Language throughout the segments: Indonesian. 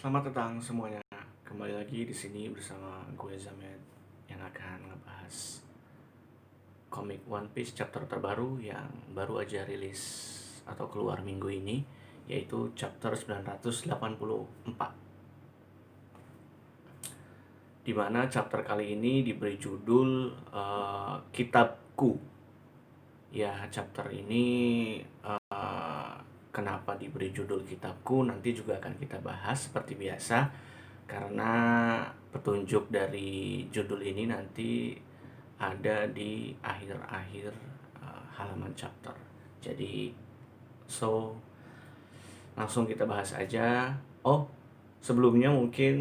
Selamat datang semuanya. Kembali lagi di sini bersama gue Zamed yang akan ngebahas komik One Piece chapter terbaru yang baru aja rilis atau keluar minggu ini, yaitu chapter 984. Dimana chapter kali ini diberi judul Kitabku. Ya, chapter ini kenapa diberi judul Kitabku nanti juga akan kita bahas seperti biasa, karena petunjuk dari judul ini nanti ada di akhir-akhir halaman chapter. Jadi langsung kita bahas aja. Sebelumnya mungkin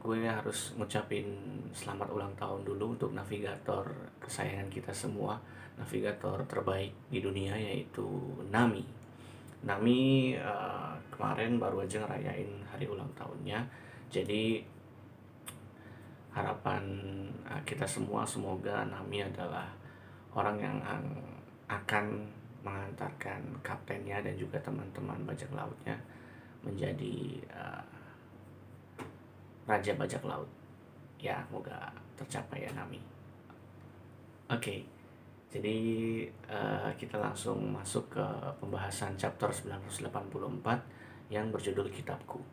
gue harus ngucapin selamat ulang tahun dulu untuk navigator kesayangan kita semua, navigator terbaik di dunia, yaitu Nami. Nami kemarin baru aja ngerayain hari ulang tahunnya. Jadi harapan kita semua, semoga Nami adalah orang yang akan mengantarkan kaptennya dan juga teman-teman bajak lautnya menjadi raja bajak laut. Ya, semoga tercapai ya Nami. Oke. Jadi kita langsung masuk ke pembahasan chapter 984 yang berjudul Kitabku.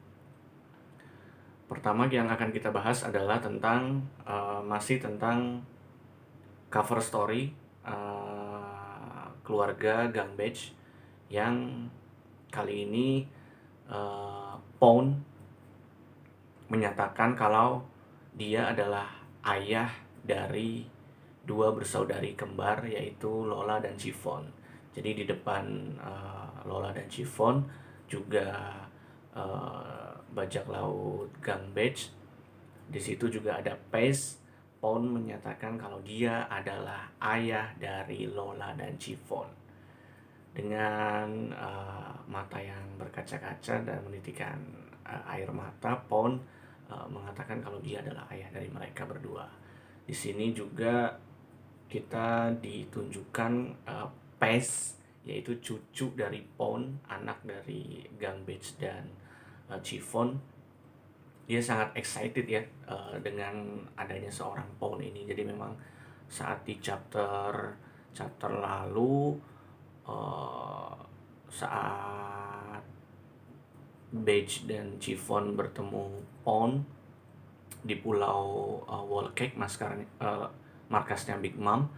Pertama yang akan kita bahas adalah tentang masih tentang cover story keluarga Gunbridge yang kali ini Pound menyatakan kalau dia adalah ayah dari dua bersaudari kembar, yaitu Lola dan Chiffon. Jadi di depan Lola dan Chiffon juga bajak laut Gunbridge. Di situ juga ada Pace. Pound menyatakan kalau dia adalah ayah dari Lola dan Chiffon. Dengan mata yang berkaca-kaca dan menitikan air mata, Pound mengatakan kalau dia adalah ayah dari mereka berdua. Di sini juga kita ditunjukkan Pace, yaitu cucu dari Pound, anak dari Gunbridge dan Chiffon. Dia sangat excited ya dengan adanya seorang Pound ini. Jadi memang saat di chapter lalu saat Badge dan Chiffon bertemu Pound di pulau Wall Cake, markasnya Big Mom,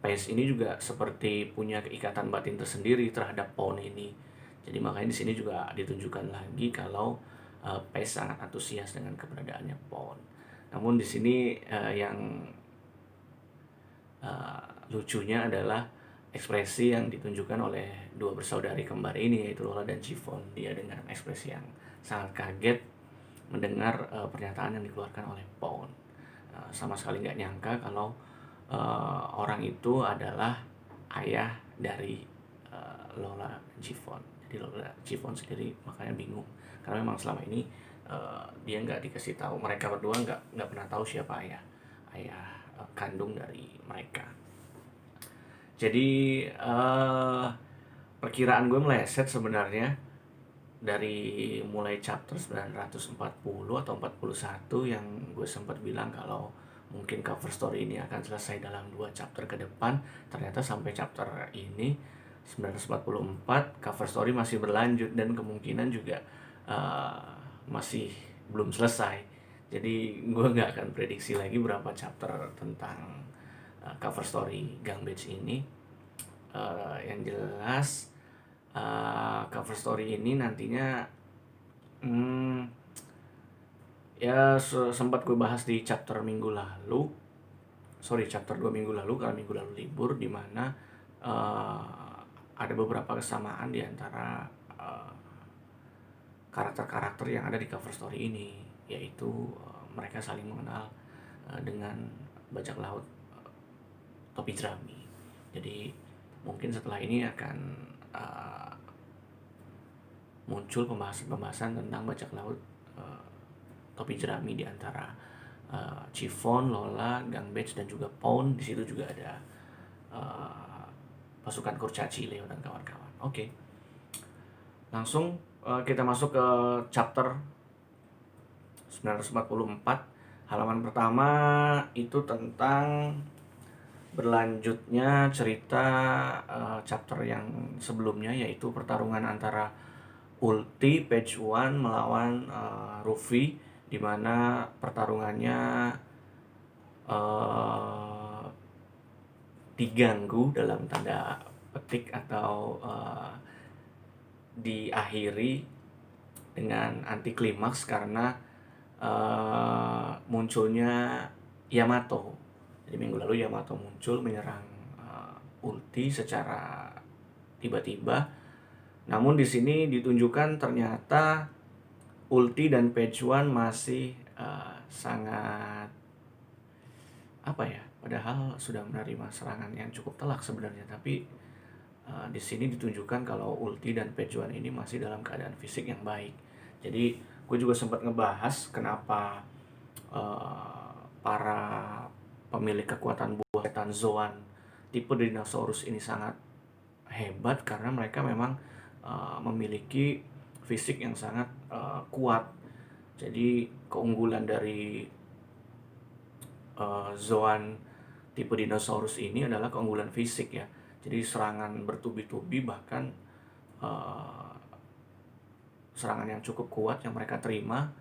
Pace ini juga seperti punya keikatan batin tersendiri terhadap Pound ini. Jadi makanya di sini juga ditunjukkan lagi kalau Pace sangat antusias dengan keberadaannya Pound. Namun di sini yang lucunya adalah ekspresi yang ditunjukkan oleh dua bersaudari kembar ini, yaitu Lola dan Chiffon. Dia dengan ekspresi yang sangat kaget mendengar pernyataan yang dikeluarkan oleh Pound. Sama sekali nggak nyangka kalau orang itu adalah ayah dari Lola dan Chiffon. Jadi Lola Chiffon sendiri makanya bingung, karena memang selama ini dia nggak dikasih tahu, mereka berdua nggak pernah tahu siapa ayah kandung dari mereka. Jadi perkiraan gue meleset sebenarnya dari mulai chapter 940 atau 41 yang gue sempat bilang kalau mungkin cover story ini akan selesai dalam 2 chapter ke depan. Ternyata sampai chapter ini 944 cover story masih berlanjut dan kemungkinan juga masih belum selesai. Jadi gue gak akan prediksi lagi berapa chapter tentang cover story Gunbridge ini. Yang jelas cover story ini nantinya ya sempat gue bahas di chapter 2 minggu lalu karena minggu lalu libur, dimana ada beberapa kesamaan di antara karakter-karakter yang ada di cover story ini, yaitu mereka saling mengenal dengan bajak laut topi jerami. Jadi mungkin setelah ini akan muncul pembahasan tentang bajak laut topi jerami di antara Chiffon, Lola, Gunbridge dan juga Pound. Di situ juga ada pasukan kurcaci, Leo dan kawan-kawan. Oke. Langsung kita masuk ke chapter 944. Halaman pertama itu tentang berlanjutnya cerita chapter yang sebelumnya, yaitu pertarungan antara Ulti Page One melawan Ruffy, di mana pertarungannya diganggu dalam tanda petik atau diakhiri dengan anti klimaks karena munculnya Yamato. Jadi minggu lalu Yamato muncul menyerang Ulti secara tiba-tiba. Namun di sini ditunjukkan ternyata Ulti dan Page One masih sangat padahal sudah menerima serangan yang cukup telak sebenarnya, tapi di sini ditunjukkan kalau Ulti dan Page One ini masih dalam keadaan fisik yang baik. Jadi gue juga sempat ngebahas kenapa para pemilik kekuatan buah setan Zoan tipe Dinosaurus ini sangat hebat, karena mereka memang memiliki fisik yang sangat kuat. Jadi keunggulan dari Zoan tipe dinosaurus ini adalah keunggulan fisik ya. Jadi serangan bertubi-tubi, bahkan serangan yang cukup kuat yang mereka terima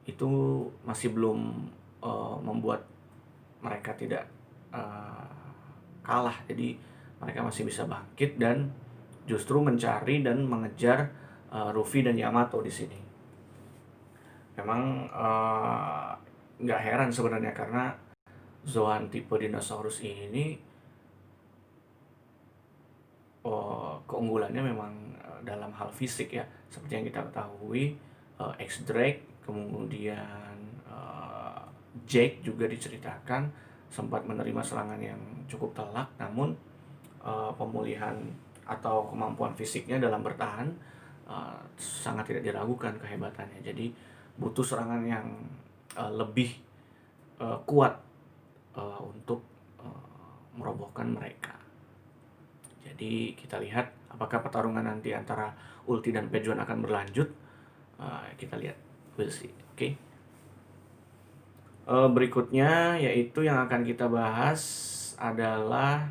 itu masih belum membuat mereka tidak kalah. Jadi mereka masih bisa bangkit dan justru mencari dan mengejar Ruffy dan Yamato di sini. Memang nggak heran sebenarnya, karena Zoan tipe dinosaurus ini keunggulannya memang dalam hal fisik ya. Seperti yang kita ketahui, X-Drake, kemudian Jake juga diceritakan sempat menerima serangan yang cukup telak, namun pemulihan atau kemampuan fisiknya dalam bertahan sangat tidak diragukan kehebatannya. Jadi butuh serangan yang lebih kuat untuk merobohkan mereka. Jadi kita lihat apakah pertarungan nanti antara Ulti dan Page One akan berlanjut. Kita lihat, we'll see. Oke. Berikutnya yaitu yang akan kita bahas adalah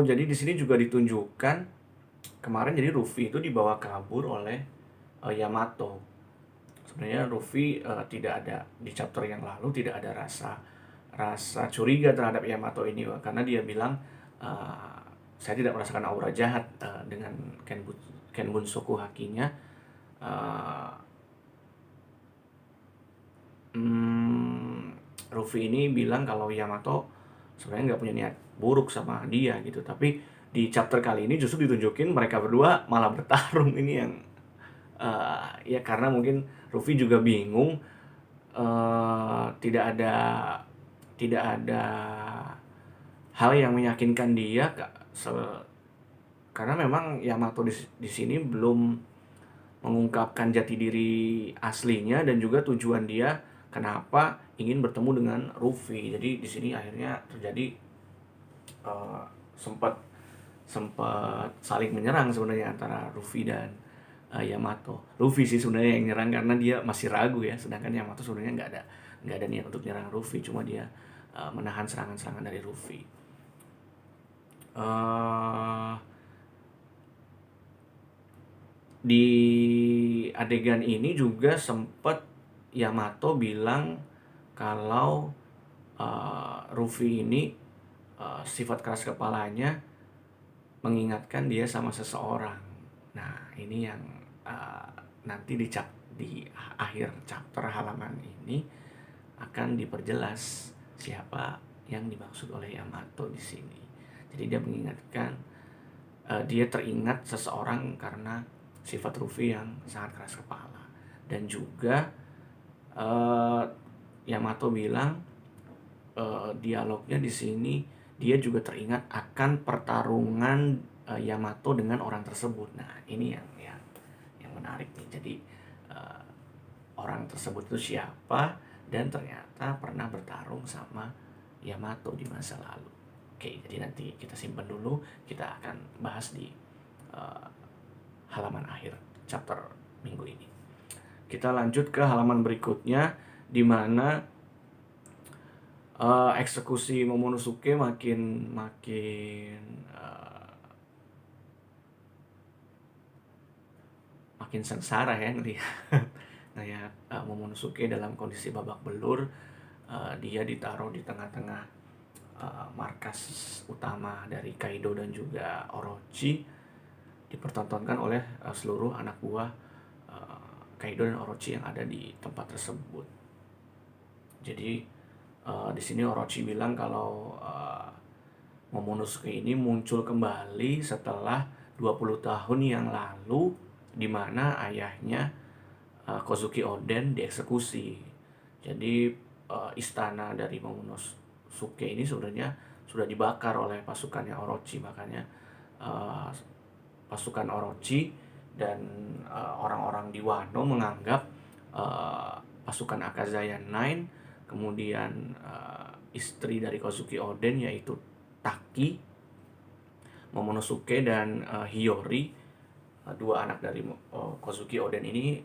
jadi di sini juga ditunjukkan kemarin, jadi Ruffy itu dibawa kabur oleh Yamato. Sebenarnya Ruffy tidak ada di chapter yang lalu, tidak ada rasa curiga terhadap Yamato ini, karena dia bilang saya tidak merasakan aura jahat dengan Kenbunsoku Hakinya. Ruffy ini bilang kalau Yamato sebenarnya nggak punya niat buruk sama dia gitu, tapi di chapter kali ini justru ditunjukin mereka berdua malah bertarung. Ini yang ya karena mungkin Ruffy juga bingung, tidak ada hal yang meyakinkan dia karena memang Yamato di sini belum mengungkapkan jati diri aslinya dan juga tujuan dia kenapa ingin bertemu dengan Ruffy. Jadi di sini akhirnya terjadi sempat saling menyerang sebenarnya antara Ruffy dan Yamato. Ruffy sih sebenarnya yang nyerang karena dia masih ragu ya, sedangkan Yamato sebenarnya nggak ada niat untuk nyerang Ruffy, cuma dia menahan serangan-serangan dari Ruffy. Di adegan ini juga sempat Yamato bilang kalau Ruffy ini sifat keras kepalanya mengingatkan dia sama seseorang. Nah ini yang nanti di akhir chapter halaman ini akan diperjelas siapa yang dimaksud oleh Yamato di sini. Jadi dia mengingatkan, dia teringat seseorang karena sifat Ruffy yang sangat keras kepala. Dan juga Yamato bilang dialognya di sini dia juga teringat akan pertarungan Yamato dengan orang tersebut. Nah ini yang menarik nih. Jadi orang tersebut itu siapa, dan ternyata pernah bertarung sama Yamato di masa lalu. Oke, jadi nanti kita simpan dulu, kita akan bahas di halaman akhir chapter minggu ini. Kita lanjut ke halaman berikutnya, di mana eksekusi Momonosuke makin sengsara ya ngelihat Momonosuke dalam kondisi babak belur. Dia ditaruh di tengah-tengah markas utama dari Kaido dan juga Orochi, dipertontonkan oleh seluruh anak buah Kaido dan Orochi yang ada di tempat tersebut. Jadi di sini Orochi bilang kalau Momonosuke ini muncul kembali setelah 20 tahun yang lalu, di mana ayahnya Kozuki Oden dieksekusi. Jadi istana dari Momonosuke ini sebenarnya sudah dibakar oleh pasukannya Orochi. Makanya pasukan Orochi dan orang-orang di Wano menganggap pasukan Akazaya Nine, kemudian istri dari Kozuki Oden yaitu Taki, Momonosuke dan Hiyori, dua anak dari Kozuki Oden ini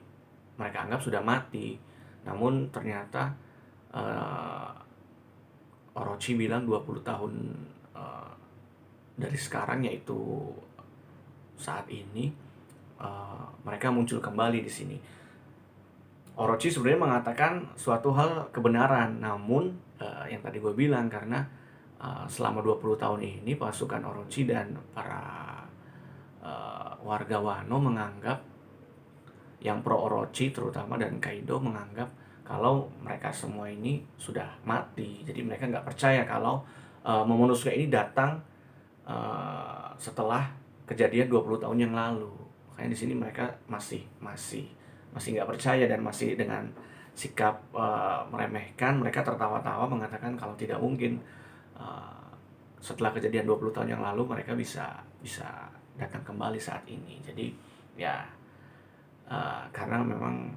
mereka anggap sudah mati. Namun ternyata Orochi bilang 20 tahun dari sekarang, yaitu saat ini, mereka muncul kembali di sini. Orochi sebenarnya mengatakan suatu hal kebenaran, namun yang tadi gue bilang, karena selama 20 tahun ini pasukan Orochi dan para warga Wano menganggap, yang pro Orochi terutama dan Kaido menganggap kalau mereka semua ini sudah mati. Jadi mereka nggak percaya kalau Momonosuke ini datang setelah kejadian 20 tahun yang lalu. Makanya di sini mereka masih nggak percaya dan masih dengan sikap meremehkan. Mereka tertawa-tawa mengatakan kalau tidak mungkin setelah kejadian 20 tahun yang lalu mereka bisa datang kembali saat ini. Jadi ya karena memang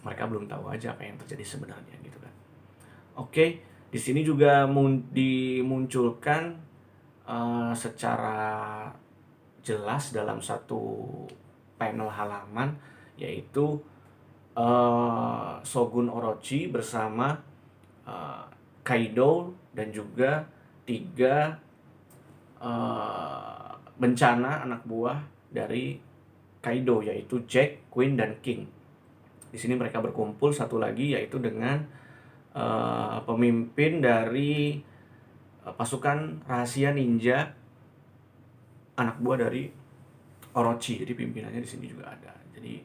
mereka belum tahu aja apa yang terjadi sebenarnya gitu kan. Oke, di sini juga dimunculkan secara jelas dalam satu panel halaman, yaitu Shogun Orochi bersama Kaido dan juga 3 bencana anak buah dari Kaido, yaitu Jack, Queen, dan King. Di sini mereka berkumpul satu lagi, yaitu dengan pemimpin dari pasukan rahasia ninja anak buah dari Orochi. Jadi pimpinannya di sini juga ada. Jadi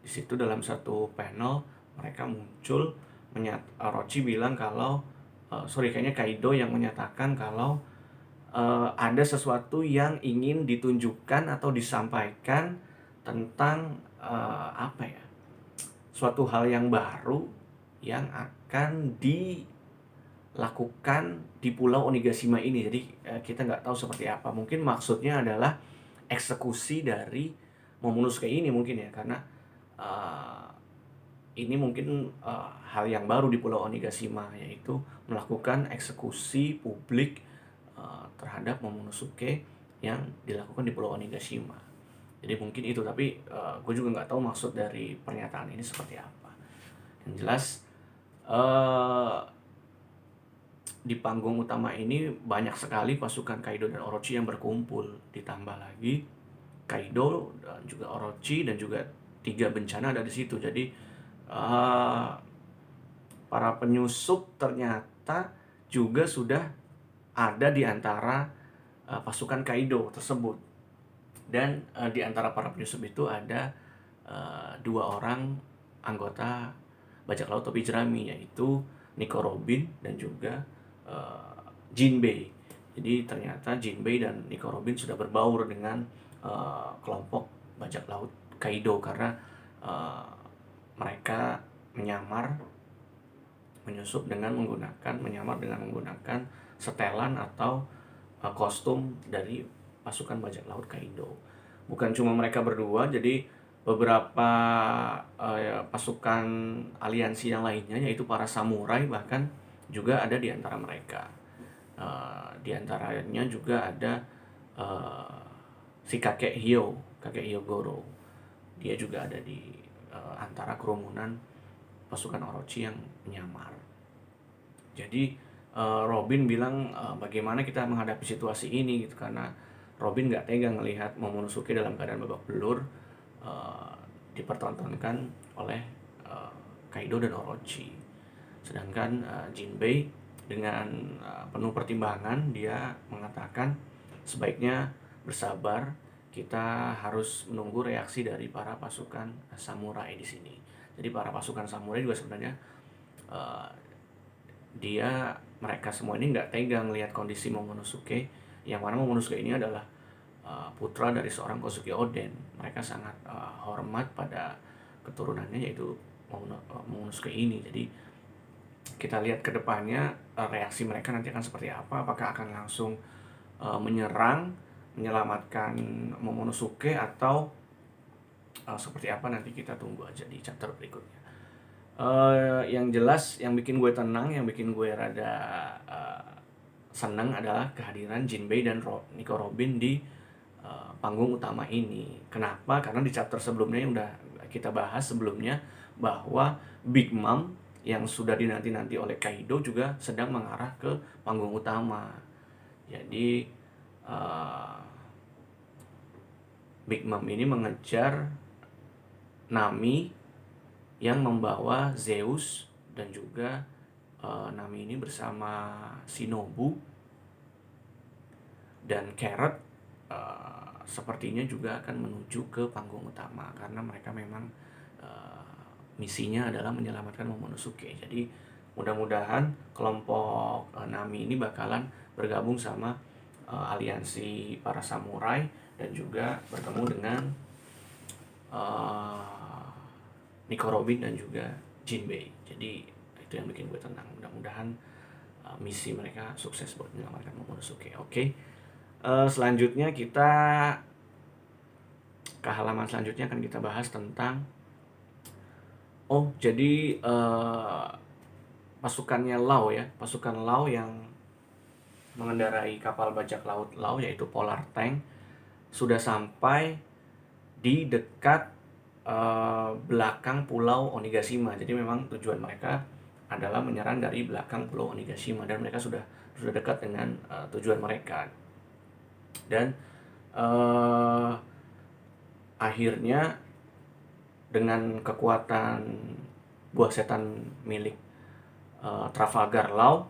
di situ dalam satu panel mereka muncul, Orochi bilang kalau kayaknya Kaido yang menyatakan kalau ada sesuatu yang ingin ditunjukkan atau disampaikan tentang suatu hal yang baru yang akan dilakukan di Pulau Onigashima ini. Jadi kita nggak tahu seperti apa. Mungkin maksudnya adalah eksekusi dari Momonosuke ini mungkin ya, karena ini mungkin hal yang baru di Pulau Onigashima, yaitu melakukan eksekusi publik terhadap Momonosuke yang dilakukan di Pulau Onigashima. Jadi mungkin itu, tapi gue juga nggak tahu maksud dari pernyataan ini seperti apa. Yang jelas di panggung utama ini banyak sekali pasukan Kaido dan Orochi yang berkumpul. Ditambah lagi Kaido dan juga Orochi dan juga 3 bencana ada di situ. Jadi para penyusup ternyata juga sudah ada di antara pasukan Kaido tersebut. Dan di antara para penyusup itu ada 2 orang anggota bajak laut topi jerami, yaitu Nico Robin dan juga Jinbei. Jadi ternyata Jinbei dan Nico Robin sudah berbaur dengan kelompok bajak laut Kaido, karena mereka menyusup dengan menggunakan setelan atau kostum dari pasukan bajak laut Kaido. Bukan cuma mereka berdua, jadi beberapa pasukan aliansi yang lainnya, yaitu para samurai bahkan juga ada di antara mereka. Di antaranya juga ada si kakek Hyogoro. Dia juga ada di antara kerumunan pasukan Orochi yang menyamar. Jadi Robin bilang bagaimana kita menghadapi situasi ini gitu, karena Robin nggak tega ngelihat Momonosuke dalam keadaan babak belur dipertontonkan oleh Kaido dan Orochi. Sedangkan Jinbei dengan penuh pertimbangan dia mengatakan sebaiknya bersabar, kita harus menunggu reaksi dari para pasukan samurai di sini. Jadi para pasukan samurai juga sebenarnya mereka semua ini nggak tega ngelihat kondisi Momonosuke, yang mana Momonosuke ini adalah putra dari seorang Kosuke Oden. Mereka sangat hormat pada keturunannya, yaitu Momonosuke ini. Jadi kita lihat ke depannya reaksi mereka nanti akan seperti apa. Apakah akan langsung menyerang, menyelamatkan Momonosuke, atau seperti apa, nanti kita tunggu aja di chapter berikutnya. Yang jelas, yang bikin gue tenang, yang bikin gue rada senang adalah kehadiran Jinbei dan Nico Robin di panggung utama ini. Kenapa? Karena di chapter sebelumnya yang udah kita bahas sebelumnya, bahwa Big Mom yang sudah dinanti-nanti oleh Kaido juga sedang mengarah ke panggung utama. Jadi Big Mom ini mengejar Nami yang membawa Zeus, dan juga Nami ini bersama Shinobu dan Carrot sepertinya juga akan menuju ke panggung utama, karena mereka memang misinya adalah menyelamatkan Momonosuke. Jadi mudah-mudahan kelompok Nami ini bakalan bergabung sama aliansi para samurai, dan juga bertemu dengan Nico Robin dan juga Jinbei. Jadi itu yang bikin gue tenang. Mudah-mudahan misi mereka sukses buat menyelamatkan Momonosuke. Oke. Selanjutnya kita ke halaman selanjutnya akan kita bahas tentang jadi pasukannya Lau ya, pasukan Lau yang mengendarai kapal bajak laut Lau, yaitu Polar Tank, sudah sampai di dekat belakang pulau Onigashima. Jadi memang tujuan mereka adalah menyerang dari belakang pulau Onigashima, dan mereka sudah dekat dengan tujuan mereka. Dan akhirnya dengan kekuatan buah setan milik Trafalgar Law,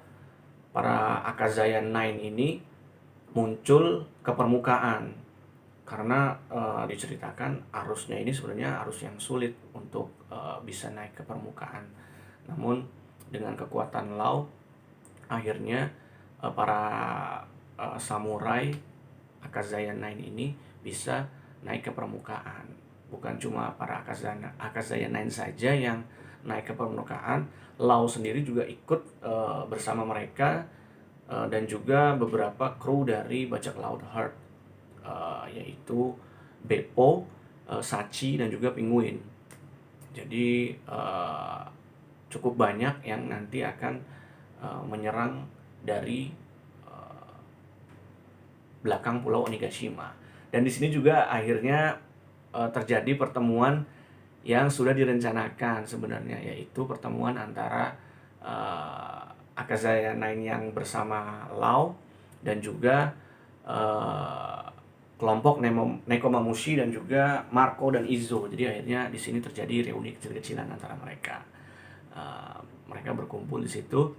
para Akazaya Nine ini muncul ke permukaan, karena diceritakan arusnya ini sebenarnya arus yang sulit untuk bisa naik ke permukaan. Namun dengan kekuatan Law, akhirnya para samurai Akazaya Nine ini bisa naik ke permukaan. Bukan cuma para Akazaya Nine saja yang naik ke permukaan, Law sendiri juga ikut bersama mereka, dan juga beberapa kru dari bajak laut Heart, yaitu Beppo, Sachi, dan juga Penguin. Jadi cukup banyak yang nanti akan menyerang dari belakang pulau Onigashima. Dan di sini juga akhirnya terjadi pertemuan yang sudah direncanakan sebenarnya, yaitu pertemuan antara Akazaya Nine yang bersama Law, dan juga kelompok Nekomamushi dan juga Marco dan Izo. Jadi akhirnya di sini terjadi reuni kecil-kecilan antara mereka. Mereka berkumpul di situ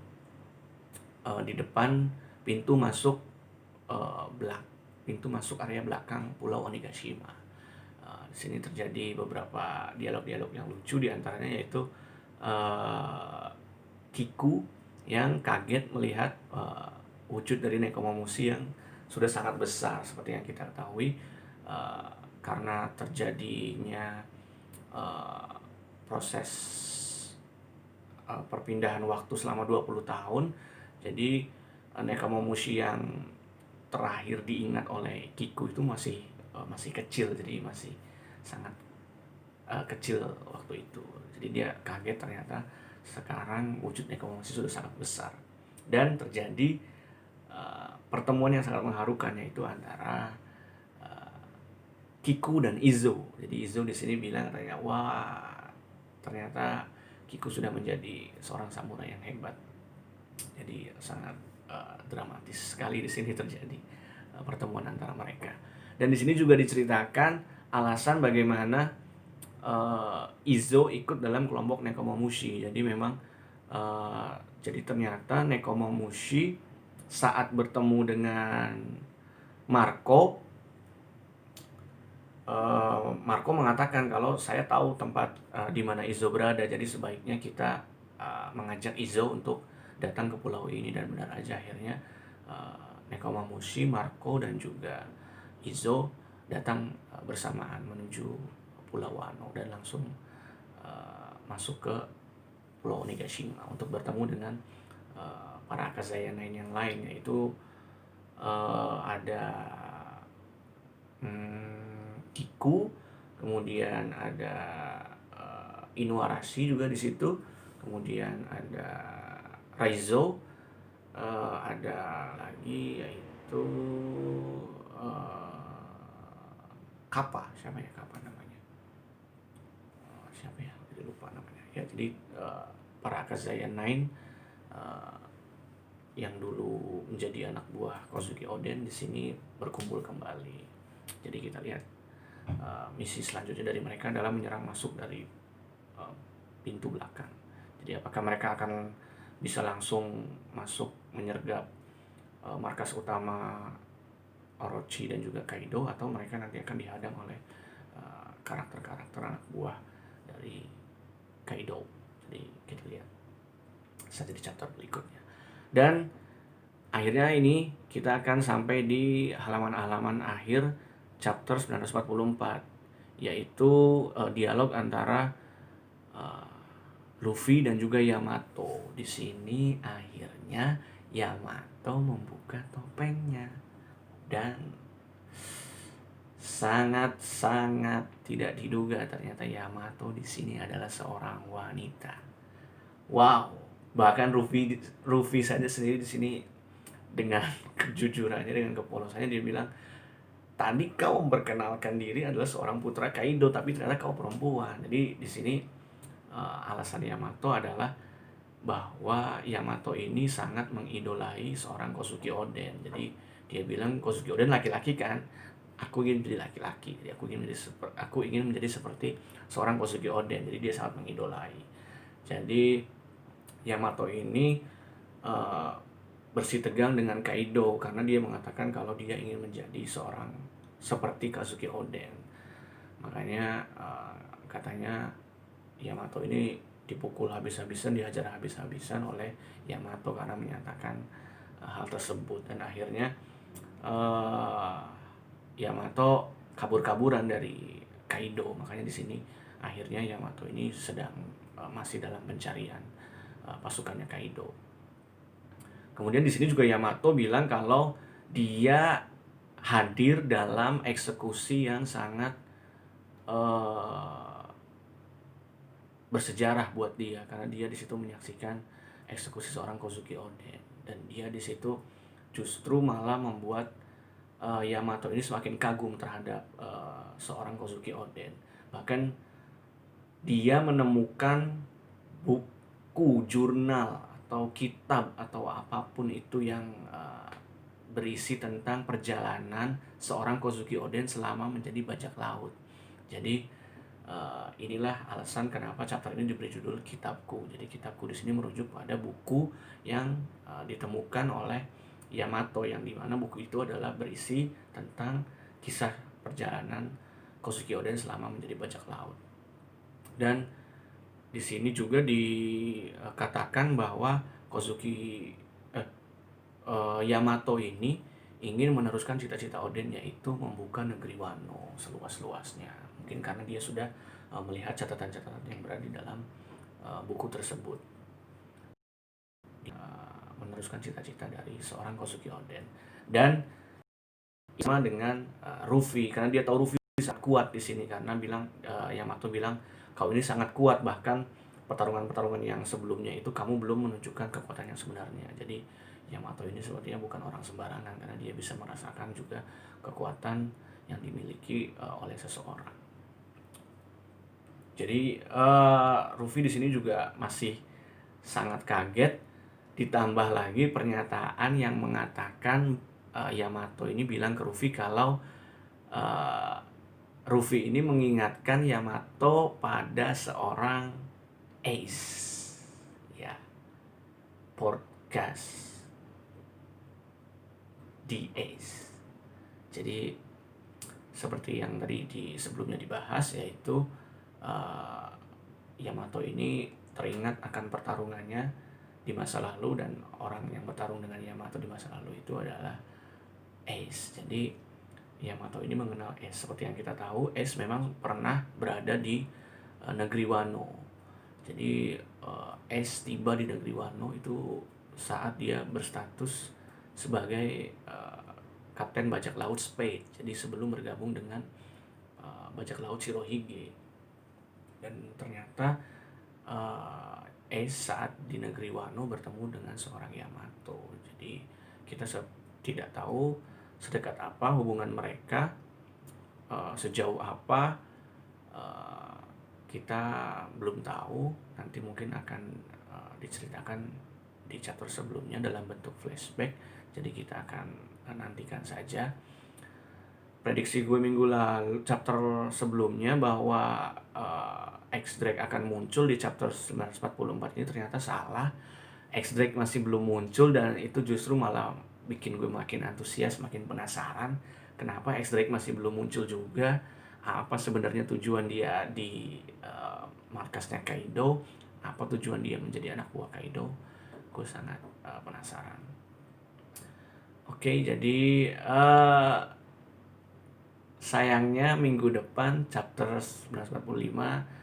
di depan pintu masuk area belakang pulau Onigashima. Di sini terjadi beberapa dialog-dialog yang lucu, diantaranya yaitu Kiku yang kaget melihat wujud dari Nekomamushi yang sudah sangat besar, seperti yang kita ketahui, karena terjadinya proses perpindahan waktu selama 20 tahun. Jadi Nekomamushi yang terakhir diingat oleh Kiku itu masih kecil, jadi masih sangat kecil waktu itu. Jadi dia kaget, ternyata sekarang wujud Nekomamushi sudah sangat besar. Dan terjadi pertemuan yang sangat mengharukan, yaitu antara Kiku dan Izo. Jadi Izo di sini bilang katanya, wah ternyata Kiku sudah menjadi seorang samurai yang hebat. Jadi sangat dramatis sekali di sini terjadi pertemuan antara mereka. Dan di sini juga diceritakan alasan bagaimana Izo ikut dalam kelompok Nekomamushi. Jadi memang jadi ternyata Nekomamushi saat bertemu dengan Marco, Marco mengatakan kalau saya tahu tempat di mana Izo berada, jadi sebaiknya kita mengajak Izo untuk datang ke pulau ini. Dan benar aja akhirnya Nekomamushi, Marco dan juga Izo datang bersamaan menuju Pulau Wano dan langsung masuk ke Pulau Onigashima untuk bertemu dengan para Akazaya yang lain, yaitu ada Kiku, kemudian ada Inuarashi juga di situ, kemudian ada Raizo, ada lagi yaitu Kappa, siapa ya Kappa namanya? Siapa ya? Jadi lupa namanya. Ya, jadi para Akazaya Nine yang dulu menjadi anak buah Kozuki Oden di sini berkumpul kembali. Jadi kita lihat misi selanjutnya dari mereka adalah menyerang masuk dari pintu belakang. Jadi apakah mereka akan bisa langsung masuk menyergap markas utama Orochi dan juga Kaido, atau mereka nanti akan dihadang oleh karakter-karakter anak buah dari Kaido. Jadi kita lihat saja di chapter berikutnya. Dan akhirnya ini kita akan sampai di halaman-halaman akhir chapter 944, yaitu dialog antara Luffy dan juga Yamato. Di sini akhirnya Yamato membuka topengnya dan sangat-sangat tidak diduga ternyata Yamato di sini adalah seorang wanita. Wow, bahkan Luffy saja sendiri di sini dengan kejujurannya, dengan kepolosannya dia bilang, tadi kau memperkenalkan diri adalah seorang putra Kaido, tapi ternyata kau perempuan. Jadi di sini alasan Yamato adalah bahwa Yamato ini sangat mengidolai seorang Kozuki Oden. Jadi dia bilang, Kozuki Oden laki-laki kan, aku ingin menjadi laki-laki. Jadi aku ingin menjadi seperti seorang Kozuki Oden. Jadi dia sangat mengidolai. Jadi Yamato ini bersih tegang dengan Kaido karena dia mengatakan kalau dia ingin menjadi seorang seperti Kozuki Oden. Makanya katanya Yamato ini dipukul habis-habisan, dihajar habis-habisan oleh Yamato karena menyatakan hal tersebut. Dan akhirnya Yamato kabur-kaburan dari Kaido. Makanya di sini akhirnya Yamato ini sedang masih dalam pencarian pasukannya Kaido. Kemudian di sini juga Yamato bilang kalau dia hadir dalam eksekusi yang sangat bersejarah buat dia, karena dia di situ menyaksikan eksekusi seorang Kozuki Oden, dan dia di situ justru malah membuat Yamato ini semakin kagum terhadap seorang Kozuki Oden. Bahkan dia menemukan buku, jurnal atau kitab atau apapun itu yang berisi tentang perjalanan seorang Kozuki Oden selama menjadi bajak laut. Jadi inilah alasan kenapa chapter ini diberi judul Kitabku. Jadi Kitabku di sini merujuk pada buku yang ditemukan oleh Yamato, yang dimana buku itu adalah berisi tentang kisah perjalanan Kozuki Oden selama menjadi bajak laut. Dan di sini juga dikatakan bahwa Yamato ini ingin meneruskan cita-cita Oden, yaitu membuka negeri Wano seluas-luasnya. Mungkin karena dia sudah melihat catatan-catatan yang berada di dalam buku tersebut. Meneruskan cita-cita dari seorang Kozuki Oden. Dan sama dengan Luffy, karena dia tahu Luffy sangat kuat di sini, karena Yamato bilang kau ini sangat kuat, bahkan pertarungan-pertarungan yang sebelumnya itu kamu belum menunjukkan kekuatan yang sebenarnya. Jadi Yamato ini sepertinya bukan orang sembarangan karena dia bisa merasakan juga kekuatan yang dimiliki oleh seseorang. Jadi Luffy di sini juga masih sangat kaget, ditambah lagi pernyataan yang mengatakan Yamato ini bilang ke Luffy kalau Luffy ini mengingatkan Yamato pada seorang Ace, ya, Portgas, The Ace. Jadi seperti yang tadi sebelumnya dibahas, yaitu Yamato ini teringat akan pertarungannya di masa lalu, dan orang yang bertarung dengan Yamato di masa lalu itu adalah Ace. Jadi Yamato ini mengenal Ace. Seperti yang kita tahu, Ace memang pernah berada di negeri Wano. Jadi Ace tiba di negeri Wano itu saat dia berstatus sebagai kapten bajak laut Spade. Jadi sebelum bergabung dengan bajak laut Shirohige. Dan ternyata Ace saat di negeri Wano bertemu dengan seorang Yamato. Jadi kita tidak tahu sedekat apa hubungan mereka, sejauh apa kita belum tahu. Nanti mungkin akan diceritakan di chapter sebelumnya dalam bentuk flashback. Jadi kita akan nantikan saja. Prediksi gue minggu lalu, chapter sebelumnya, bahwa X-Drake akan muncul di chapter 944 ini ternyata salah. X-Drake masih belum muncul, dan itu justru malah bikin gue makin antusias, makin penasaran kenapa X-Drake masih belum muncul juga. Apa sebenarnya tujuan dia di markasnya Kaido, apa tujuan dia menjadi anak buah Kaido. Gue sangat penasaran. Oke, jadi sayangnya minggu depan chapter 945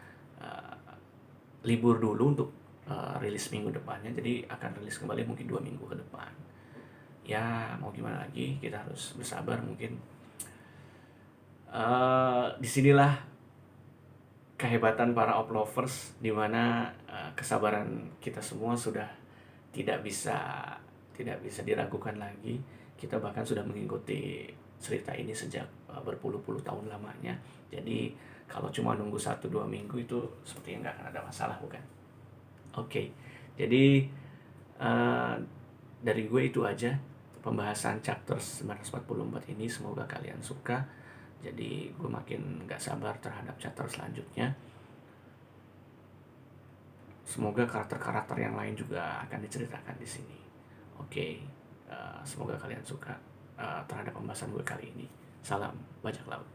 libur dulu untuk rilis minggu depannya. Jadi akan rilis kembali mungkin 2 minggu ke depan. Ya mau gimana lagi, kita harus bersabar mungkin. Disinilah kehebatan para Oplovers, dimana kesabaran kita semua sudah tidak bisa diragukan lagi. Kita bahkan sudah mengikuti cerita ini sejak berpuluh-puluh tahun lamanya. Jadi kalau cuma nunggu 1-2 minggu itu sepertinya nggak akan ada masalah, bukan? Oke, jadi dari gue itu aja pembahasan chapter 944 ini. Semoga kalian suka. Jadi gue makin gak sabar terhadap chapter selanjutnya. Semoga karakter-karakter yang lain juga akan diceritakan di sini. Oke, semoga kalian suka terhadap pembahasan gue kali ini. Salam bajak laut.